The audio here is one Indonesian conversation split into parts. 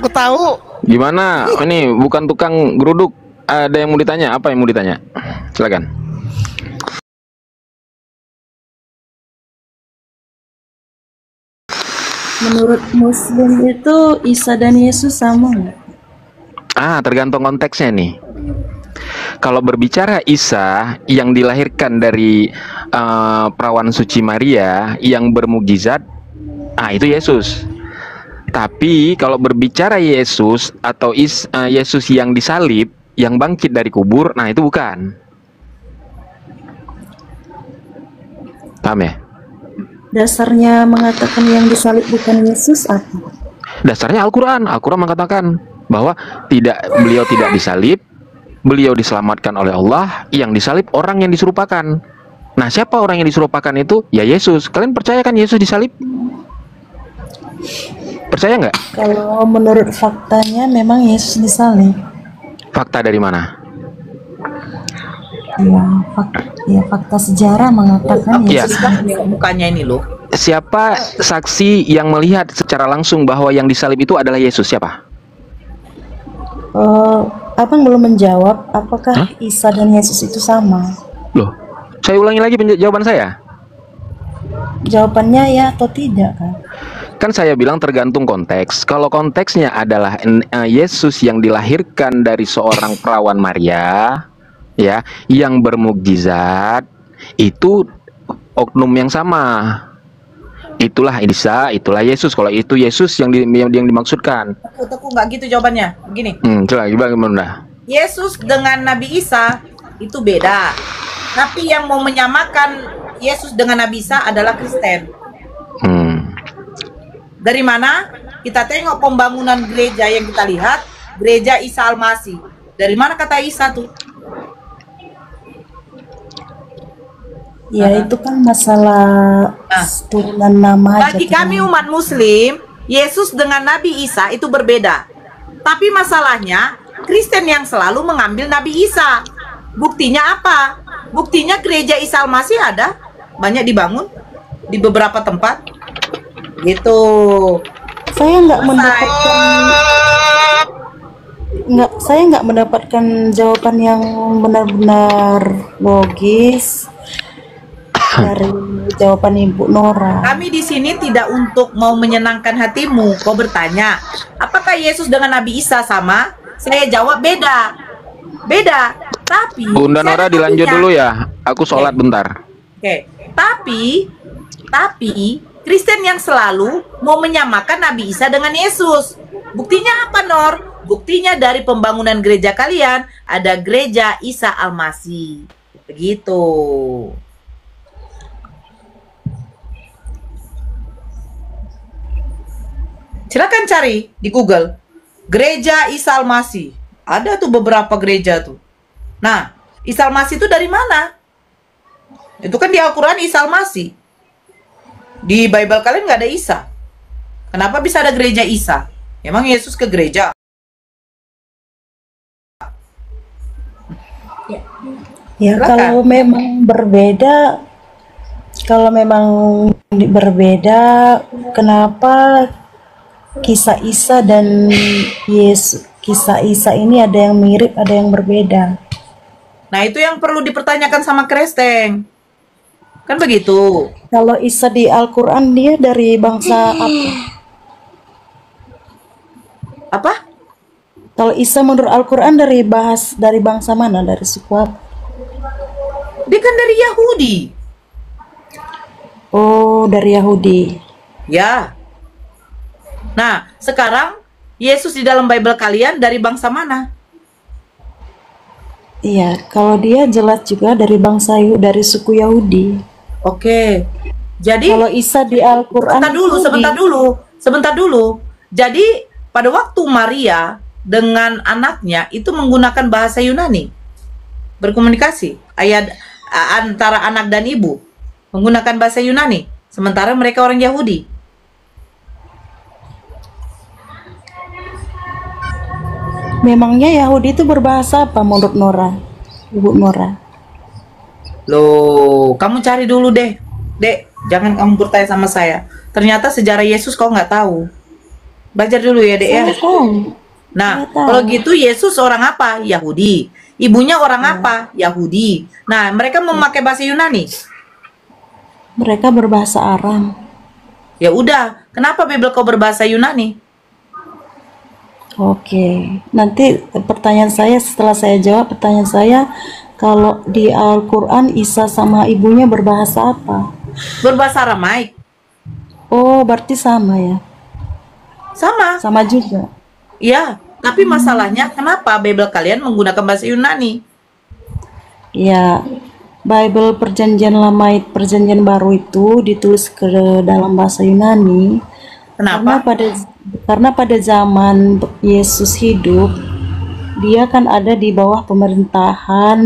aku tahu. Gimana? Ini bukan tukang geruduk. Ada yang mau ditanya? Apa yang mau ditanya? Silakan. Menurut Muslim itu Isa dan Yesus sama nggak? Tergantung konteksnya nih. Kalau berbicara Isa yang dilahirkan dari perawan suci Maria yang bermukjizat, itu Yesus. Tapi kalau berbicara Yesus atau Yesus yang disalib, yang bangkit dari kubur, nah itu bukan. Paham ya? Dasarnya mengatakan yang disalib bukan Yesus apa? Dasarnya Al-Quran. Al-Quran mengatakan bahwa beliau tidak disalib, beliau diselamatkan oleh Allah, yang disalib orang yang diserupakan. Nah, siapa orang yang diserupakan itu? Ya Yesus. Kalian percaya kan Yesus disalib? Percaya nggak? Kalau menurut faktanya memang Yesus disalib. Fakta dari mana? Ya, fakta sejarah mengatakan Yesus mukanya ini loh. Siapa saksi yang melihat secara langsung bahwa yang disalib itu adalah Yesus? Siapa? Abang belum menjawab apakah Isa dan Yesus itu sama. Loh, saya ulangi lagi jawaban saya. Jawabannya ya atau tidak kan? Kan saya bilang tergantung konteks. Kalau konteksnya adalah Yesus yang dilahirkan dari seorang perawan Maria, ya, yang bermukjizat, itu oknum yang sama. Itulah Isa, itulah Yesus. Kalau itu Yesus yang dimaksudkan. Aku nggak gitu jawabannya. Begini. Coba gimana? Yesus dengan Nabi Isa itu beda. Tapi yang mau menyamakan Yesus dengan Nabi Isa adalah Kristen. Dari mana? Kita tengok pembangunan gereja yang kita lihat, gereja Isa Al-Masih. Dari mana kata Isa tuh? Ya itu kan masalah turunan nama. Bagi kami umat Muslim, Yesus dengan Nabi Isa itu berbeda. Tapi masalahnya Kristen yang selalu mengambil Nabi Isa. Buktinya apa? Buktinya gereja Isa Al-Masih ada banyak dibangun di beberapa tempat. Gitu. Saya nggak mendapatkan jawaban yang benar-benar logis dari jawaban Ibu Nora. Kami di sini tidak untuk mau menyenangkan hatimu. Kau bertanya, apakah Yesus dengan Nabi Isa sama? Saya jawab beda. Beda. Tapi Bunda Nora dilanjut dulu ya. Aku sholat bentar. Oke. Tapi Kristen yang selalu mau menyamakan Nabi Isa dengan Yesus. Buktinya apa, Nor? Buktinya dari pembangunan gereja kalian ada gereja Isa Al-Masih. Begitu. Silakan cari di Google. Gereja Isa Al-Masih. Ada tuh beberapa gereja tuh. Nah, Isa Al-Masih itu dari mana? Itu kan di Al-Quran Isa Al-Masih. Di Bible kalian nggak ada Isa. Kenapa bisa ada gereja Isa? Emang Yesus ke gereja? Ya kalau memang berbeda, kenapa kisah Isa dan Yesus, kisah Isa ini ada yang mirip, ada yang berbeda? Nah itu yang perlu dipertanyakan sama Kristen. Kan begitu. Kalau Isa di Al-Quran dia dari bangsa apa? Apa? Kalau Isa menurut Al-Quran dari bangsa mana? Dari suku apa? Dia kan dari Yahudi. Oh, dari Yahudi. Ya. Nah, sekarang Yesus di dalam Bible kalian dari bangsa mana? Iya, kalau dia jelas juga dari dari suku Yahudi. Oke. Jadi kalau Isa di Al-Quran sebentar dulu. Jadi pada waktu Maria dengan anaknya itu menggunakan bahasa Yunani. Berkomunikasi antara anak dan ibu menggunakan bahasa Yunani, sementara mereka orang Yahudi. Memangnya Yahudi itu berbahasa apa menurut Nora? Ibu Nora. Loh, kamu cari dulu deh. Dek, jangan kamu bertanya sama saya. Ternyata sejarah Yesus kau nggak tahu. Belajar dulu ya, Dek ya. Saya tahu. Nah, Saya tahu. kalau gitu Yesus orang apa? Yahudi. Ibunya orang apa? Yahudi. Nah, mereka memakai bahasa Yunani. Mereka berbahasa Aram. Ya udah, kenapa Bible kau berbahasa Yunani? Oke, nanti pertanyaan saya setelah saya jawab pertanyaan saya, kalau di Al-Quran Isa sama ibunya berbahasa apa? Berbahasa Aramaik. Oh, berarti sama ya? Sama. Sama juga. Ya, tapi masalahnya kenapa Bible kalian menggunakan bahasa Yunani? Ya, Bible Perjanjian Lama, Perjanjian Baru itu ditulis ke dalam bahasa Yunani Kenapa? karena pada zaman Yesus hidup, dia kan ada di bawah pemerintahan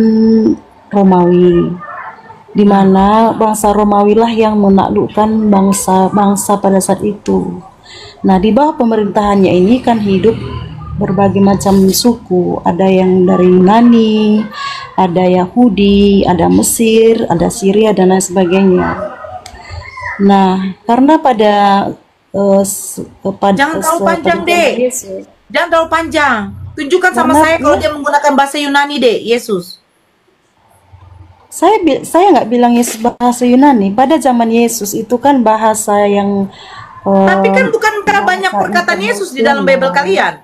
Romawi, di mana bangsa Romawi lah yang menaklukkan bangsa-bangsa pada saat itu. Nah, di bawah pemerintahannya ini kan hidup berbagai macam suku, ada yang dari Yunani, ada Yahudi, ada Mesir, ada Syria dan lain sebagainya. Nah, karena pada Jangan terlalu panjang, pada zaman Dek. Yesus, Jangan terlalu panjang. Tunjukkan sama Karena saya kalau dia- dia menggunakan bahasa Yunani, Dek, Yesus. saya nggak bilang Yesus bahasa Yunani. Pada zaman Yesus itu kan bahasa yang Tapi kan bukankah banyak bahasa perkataan Yesus di dalam Bible kalian?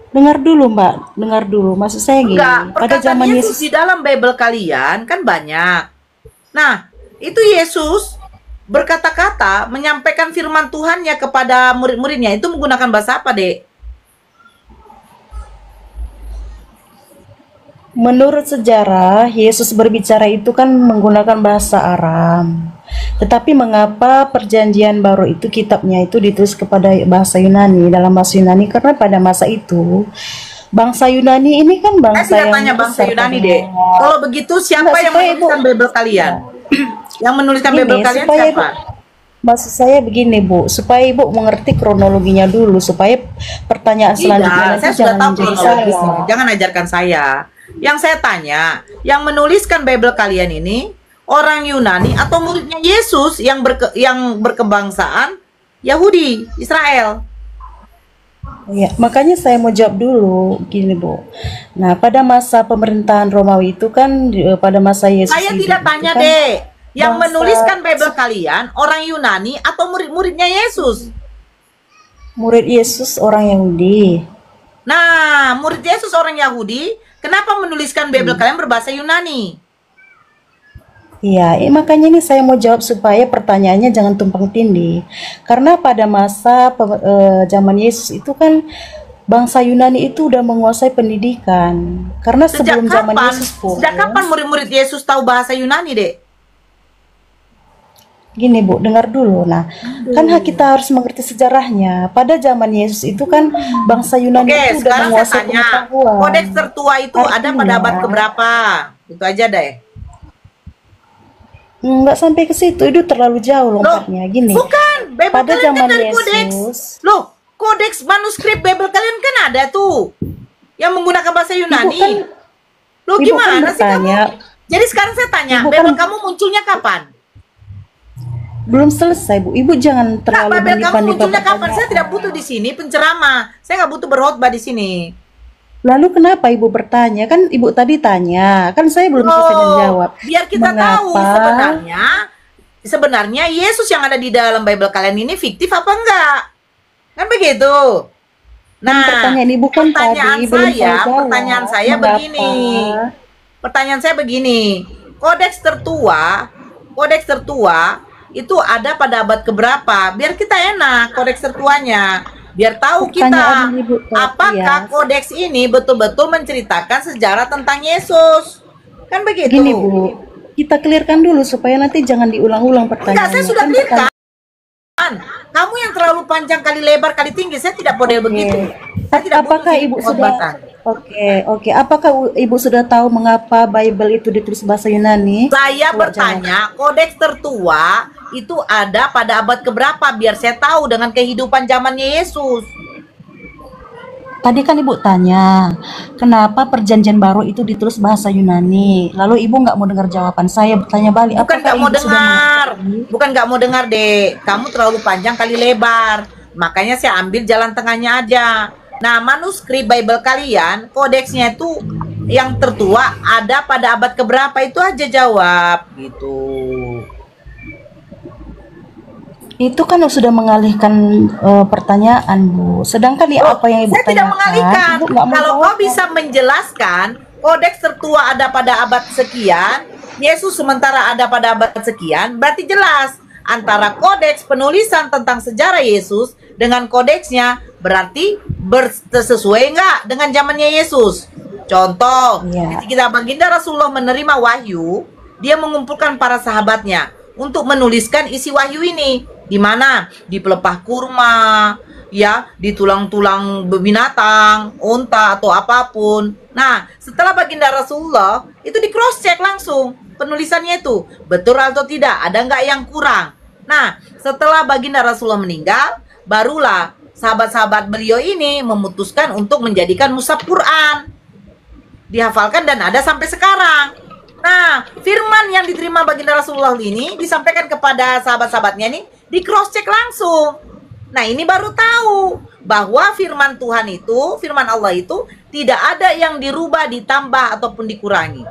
Dengar dulu, Mbak. Dengar dulu. Maksud saya gini, Enggak, pada perkataan zaman Yesus Yesus di dalam Bible kalian kan banyak. Nah, itu Yesus berkata-kata menyampaikan firman Tuhannya kepada murid-muridnya itu menggunakan bahasa apa, Dek? menurut sejarah, Yesus berbicara itu kan menggunakan bahasa Aram. Tetapi mengapa Perjanjian Baru itu kitabnya itu ditulis kepada bahasa Yunani, dalam bahasa Yunani? Karena pada masa itu bangsa Yunani ini kan Saya bangsa tidak yang tanya bangsa besar Yunani, pada- Dek. Kalau begitu siapa Enggak, yang supaya menuliskan Bible kalian? Yang menuliskan Gini, Bible kalian supaya siapa? Maksud saya begini, Bu, supaya Ibu mengerti kronologinya dulu, supaya pertanyaan selanjutnya Tidak, nanti saya sudah jangan tahu menjadi kronologisnya. salah. Jangan ajarkan saya. Yang saya tanya, yang menuliskan Bible kalian ini orang Yunani atau muridnya Yesus yang berkebangsaan Yahudi, Israel? Ya, makanya saya mau jawab dulu, gini Bu. Nah, pada masa pemerintahan Romawi itu kan, pada masa Yesus Saya hidup tidak itu tanya, kan Dek. Yang bangsa- menuliskan Bible kalian orang Yunani atau murid-muridnya Yesus? murid Yesus orang Yahudi. Nah, murid Yesus orang Yahudi, kenapa menuliskan Bible kalian berbahasa Yunani? Iya, makanya ini saya mau jawab supaya pertanyaannya jangan tumpang tindih. Karena pada masa zaman Yesus itu kan bangsa Yunani itu udah menguasai pendidikan. Karena Sejak sebelum zaman kapan? Yesus pun, Sejak kapan murid-murid Yesus tahu bahasa Yunani, Dek? gini Bu, dengar dulu. Nah, kan kita harus mengerti sejarahnya. Pada zaman Yesus itu kan bangsa Yunani Oke, itu udah sekarang saya menguasai tanya, pengetahuan. kodeks tertua itu ada pada Artinya- abad keberapa? Itu aja deh. Nggak sampai ke situ, itu terlalu jauh lompatnya. Gini, Bukan, Bible pada kalian kan zaman dari kodeks. Yesus, Loh, kodeks manuskrip Bible kalian kan ada tuh yang menggunakan bahasa Yunani. kan- Loh, Ibu kan gimana sih kamu? bertanya. Jadi sekarang saya tanya, Ibu Bible kan- kamu munculnya kapan? belum selesai Bu. Ibu jangan Nah, terlalu Bible kamu berlipat-lipat munculnya kapan? Saya pertanyaan. tidak butuh di sini penceramah. Saya nggak butuh berkhotbah di sini. Lalu kenapa Ibu bertanya? Kan Ibu tadi tanya, kan saya belum selesai menjawab. Biar kita tahu sebenarnya Yesus yang ada di dalam Bible kalian ini fiktif apa enggak? Kan begitu. Nah, pertanyaan Ibu kan pertanyaan tadi belum saya jawab. pertanyaan saya Mengapa? begini. Pertanyaan saya begini. Kodeks tertua itu ada pada abad keberapa? Biar kita enak kodeks tertuanya. Biar tahu kita Pertanyaan Ibu tadi, apakah ya. kodeks ini betul-betul menceritakan sejarah tentang Yesus. Kan begitu. Gini Bu, kita clearkan dulu supaya nanti jangan diulang-ulang Enggak, pertanyaannya. saya sudah Kan clearkan. Kamu yang terlalu panjang kali lebar kali tinggi. Saya tidak model begitu. Saya tidak butuh Apakah Ibu sudah pengobatan. Oke. Apakah Ibu sudah tahu mengapa Bible itu ditulis bahasa Yunani? Saya Kalau bertanya, kodeks tertua itu ada pada abad keberapa? Biar saya tahu dengan kehidupan zamannya Yesus. Tadi kan Ibu tanya, kenapa Perjanjian Baru itu ditulis bahasa Yunani? Lalu Ibu nggak mau dengar jawaban saya, bertanya balik. Bukan apakah nggak mau Ibu sudah dengar, mengetahui? bukan nggak mau dengar, Dek. Kamu terlalu panjang kali lebar. Makanya saya ambil jalan tengahnya aja. Nah, manuskrip Bible kalian, kodeksnya itu yang tertua ada pada abad keberapa, itu aja jawab gitu. Itu kan sudah mengalihkan pertanyaan, Bu. Sedangkan apa yang Ibu Saya tidak tanyakan, mengalihkan. Ibu nggak Kalau kau menjawab. bisa menjelaskan kodeks tertua ada pada abad sekian, Yesus sementara ada pada abad sekian, berarti jelas antara kodeks penulisan tentang sejarah Yesus dengan kodeksnya berarti sesuai nggak dengan zamannya Yesus. Contoh, Iya. ketika baginda Rasulullah menerima wahyu, dia mengumpulkan para sahabatnya untuk menuliskan isi wahyu ini, di mana di pelepah kurma, ya, di tulang-tulang binatang, unta atau apapun. Nah, setelah baginda Rasulullah itu di cross check langsung penulisannya itu betul atau tidak, ada nggak yang kurang. Nah, setelah baginda Rasulullah meninggal, barulah sahabat-sahabat beliau ini memutuskan untuk menjadikan mushaf Quran, dihafalkan dan ada sampai sekarang. Nah, firman yang diterima baginda Rasulullah ini disampaikan kepada sahabat-sahabatnya ini di cross check langsung. Nah, ini baru tahu bahwa firman Tuhan itu, firman Allah itu tidak ada yang dirubah, ditambah ataupun dikurangi.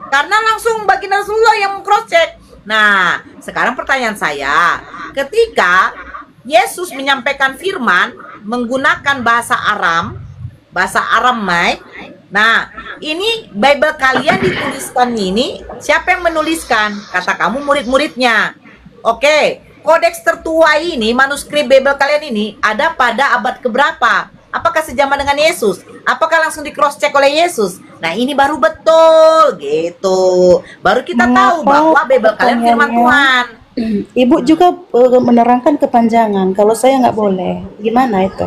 Karena langsung baginda Rasulullah yang cross check. Nah, sekarang pertanyaan saya, ketika Yesus menyampaikan firman menggunakan bahasa Aramaik. Nah, ini Bible kalian dituliskan ini, siapa yang menuliskan? Kata kamu murid-muridnya. Oke, kodeks tertua ini, manuskrip Bible kalian ini ada pada abad keberapa? Apakah sejaman dengan Yesus? Apakah langsung di cross check oleh Yesus? Nah, ini baru betul gitu. Baru kita tahu bahwa Bible kalian firman Tuhan. Ibu juga menerangkan kepanjangan. Kalau saya nggak boleh, gimana itu?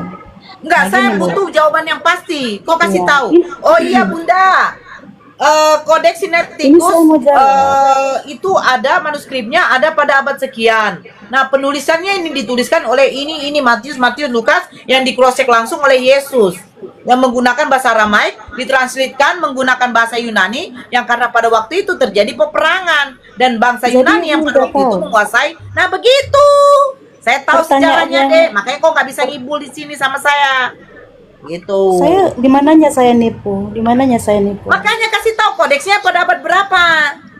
Enggak, saya gini, Bu. butuh jawaban yang pasti. Kok kasih Iya. tahu? Oh iya, Bunda. Kodeks Ini Sinaiticus saya mau jawab. itu ada manuskripnya ada pada abad sekian. Nah, penulisannya ini dituliskan oleh ini Matius, Lukas yang di cross check langsung oleh Yesus. Yang menggunakan bahasa Aramaik, ditranslitkan menggunakan bahasa Yunani yang karena pada waktu itu terjadi peperangan dan bangsa Jadi Yunani yang pada udah waktu itu tahu. menguasai. Nah, begitu. Saya tahu sejarahnya, Pertanyaannya- deh. Makanya kok nggak bisa ngibul di sini sama saya. Gitu. Saya di mananya saya nipu? Di mananya saya nipu? Makanya kasih tahu kodeksnya pada abad berapa.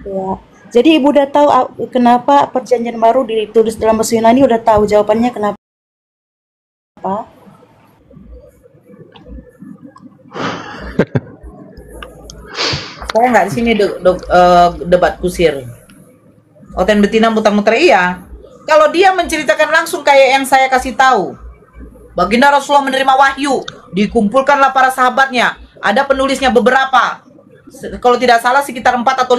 Ya. Jadi Ibu udah tahu kenapa Perjanjian Baru ditulis dalam bahasa Yunani, udah tahu jawabannya kenapa? Saya nggak di sini debat kusir. Oten betina muter-muter iya. Kalau dia menceritakan langsung kayak yang saya kasih tahu. Baginda Rasulullah menerima wahyu, dikumpulkanlah para sahabatnya. Ada penulisnya beberapa. Kalau tidak salah sekitar 4 atau